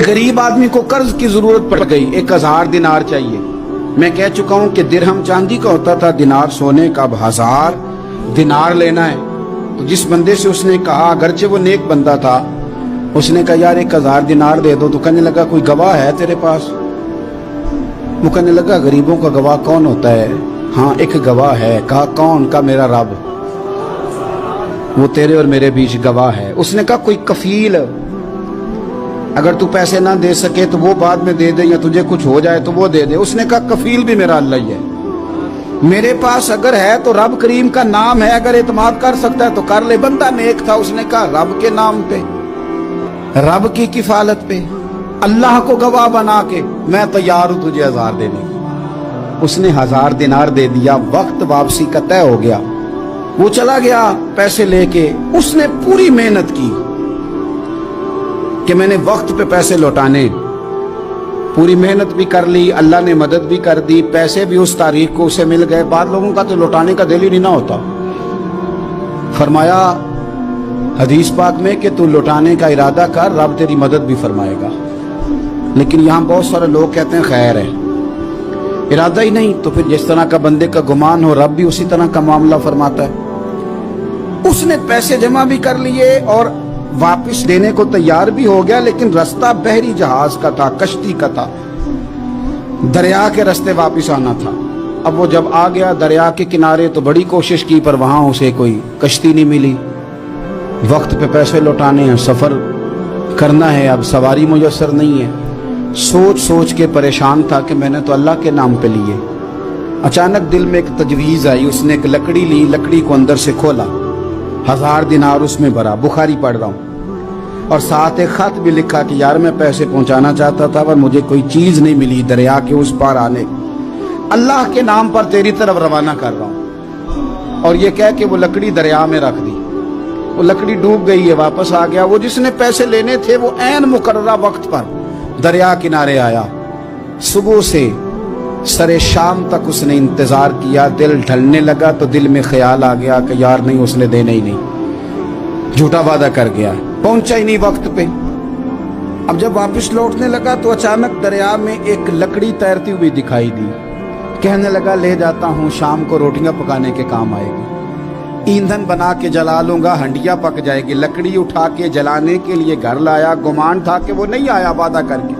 गरीब आदमी को कर्ज की जरूरत पड़ गई, 1000 दिनार चाहिए। मैं कह चुका हूं कि दिरहम चांदी का होता था, दिनार सोने का। अब 1000 दिनार लेना है। तो जिस बंदे से उसने कहा, अगरचे वो नेक बंदा था, उसने कहा यार 1000 दिनार दे दो। तो कहने लगा कोई गवाह है तेरे पास? वो कहने लगा गरीबों का गवाह कौन होता है? हाँ एक गवाह है। कहा कौन? का मेरा रब, वो तेरे और मेरे बीच गवाह है। उसने कहा कोई कफील, अगर तू पैसे ना दे सके तो वो बाद में दे दे, या तुझे कुछ हो जाए तो वो दे दे। उसने कहा कफील भी मेरा अल्लाह ही है। मेरे पास अगर है तो रब करीम का नाम है, अगर एतमाद कर सकता है तो कर ले। बंदा नेक था, उसने कहा रब के नाम पे, रब की किफालत पे, अल्लाह को गवाह बना के मैं तैयार हूं तुझे 1000 देने। उसने 1000 दिनार दे दिया। वक्त वापसी का तय हो गया। वो चला गया पैसे लेके। उसने पूरी मेहनत की कि मैंने वक्त पे पैसे लौटाने, पूरी मेहनत भी कर ली, अल्लाह ने मदद भी कर दी, पैसे भी उस तारीख को उसे मिल गए। बाद लोगों का तो लौटाने का दिल ही नहीं ना होता। फरमाया हदीस पाक में कि तू लौटाने का इरादा कर, रब तेरी मदद भी फरमाएगा। लेकिन यहाँ बहुत सारे लोग कहते हैं खैर है, इरादा ही नहीं। तो फिर जिस तरह का बंदे का गुमान हो, रब भी उसी तरह का मामला फरमाता है। उसने पैसे जमा भी कर लिए और वापस देने को तैयार भी हो गया, लेकिन रास्ता बहरी जहाज का था, कश्ती का था, दरिया के रास्ते वापस आना था। अब वो जब आ गया दरिया के किनारे तो बड़ी कोशिश की, पर वहां उसे कोई कश्ती नहीं मिली। वक्त पे पैसे लौटाने हैं, सफर करना है, अब सवारी मुयस्सर नहीं है। सोच सोच के परेशान था कि मैंने तो अल्लाह के नाम पे लिए। अचानक दिल में एक तजवीज आई। उसने एक लकड़ी ली, लकड़ी को अंदर से खोला, 1000 दिनार उसमें भरा। बुखारी पढ़ रहा हूँ, और साथ एक खत भी लिखा कि यार मैं पैसे पहुंचाना चाहता था पर मुझे कोई चीज नहीं मिली दरिया के उस पार आने, अल्लाह के नाम पर तेरी तरफ रवाना कर रहा हूँ। और ये कह के वो लकड़ी दरिया में रख दी। वो लकड़ी डूब गई है, वापस आ गया। वो जिसने पैसे लेने थे वो ऐन मुकर्ररा वक्त पर दरिया किनारे आया। सुबह से सरे शाम तक उसने इंतजार किया। दिल ढलने लगा तो दिल में ख्याल आ गया कि यार नहीं, उसने देना ही नहीं, झूठा वादा कर गया, पहुंचा ही नहीं वक्त पे। अब जब वापस लौटने लगा तो अचानक दरिया में एक लकड़ी तैरती हुई दिखाई दी। कहने लगा ले जाता हूं, शाम को रोटियां पकाने के काम आएगी, ईंधन बना के जला लूंगा, हंडिया पक जाएगी। लकड़ी उठा के जलाने के लिए घर लाया। गुमान था कि वो नहीं आया वादा करके,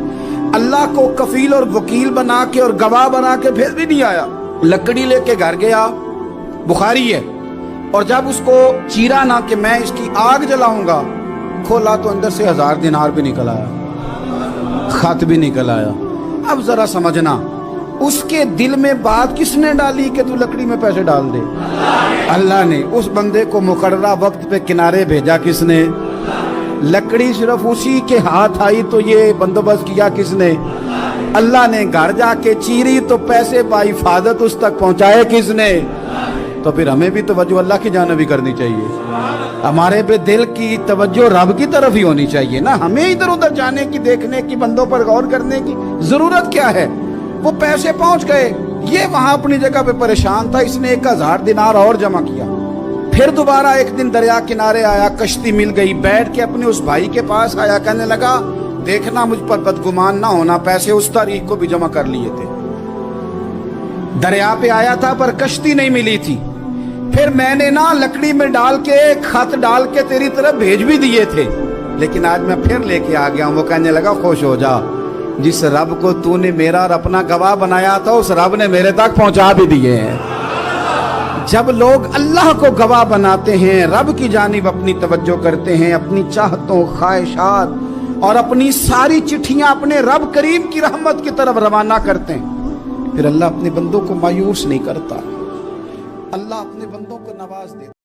अल्लाह को कफील और वकील बना के और गवाह बना के फिर भी नहीं आया। लकड़ी लेके घर गया, बुखारी है, और जब उसको चीरा ना कि मैं इसकी आग जलाऊंगा, खोला तो अंदर से 1000 दिनार भी निकल आया, खत भी निकल आया। अब जरा समझना, उसके दिल में बात किसने डाली कि तू लकड़ी में पैसे डाल दे? अल्लाह ने। उस बंदे को मुकर्ररा वक्त पे किनारे भेजा किसने? लकड़ी सिर्फ उसी के हाथ आई तो ये बंदोबस्त किया किसने? अल्लाह ने। घर जाके चीरी तो पैसे बाहिफाजत उस तक पहुंचाए किसने? तो फिर हमें भी तवज्जो अल्लाह की जानिब भी करनी चाहिए। हमारे पे दिल की तवज्जो रब की तरफ ही होनी चाहिए ना। हमें इधर उधर जाने की, देखने की, बंदों पर गौर करने की जरूरत क्या है? वो पैसे पहुंच गए, ये वहां अपनी जगह पे परेशान था। इसने 1000 दिनार और जमा किया। फिर दोबारा एक दिन दरिया किनारे आया, कश्ती मिल गई, बैठ के अपने उस भाई के पास आया। कहने लगा देखना मुझ पर बदगुमान ना होना, पैसे उस तारीख को भी जमा कर लिए थे। दरिया पे आया था पर कश्ती नहीं मिली थी। फिर मैंने ना लकड़ी में डाल के, खत डाल के तेरी तरफ भेज भी दिए थे, लेकिन आज मैं फिर लेके आ गया हूं। वो कहने लगा खुश हो जा, जिस रब को तूने मेरा और अपना गवाह बनाया था उस रब ने मेरे तक पहुंचा भी दिए हैं। जब लोग अल्लाह को गवाह बनाते हैं, रब की जानिब अपनी तवज्जो करते हैं, अपनी चाहतों, ख्वाहिशात और अपनी सारी चिट्ठियां अपने रब करीम की रहमत की तरफ रवाना करते हैं, फिर अल्लाह अपने बंदों को मायूस नहीं करता। अल्लाह अपने बंदों को नवाज देता।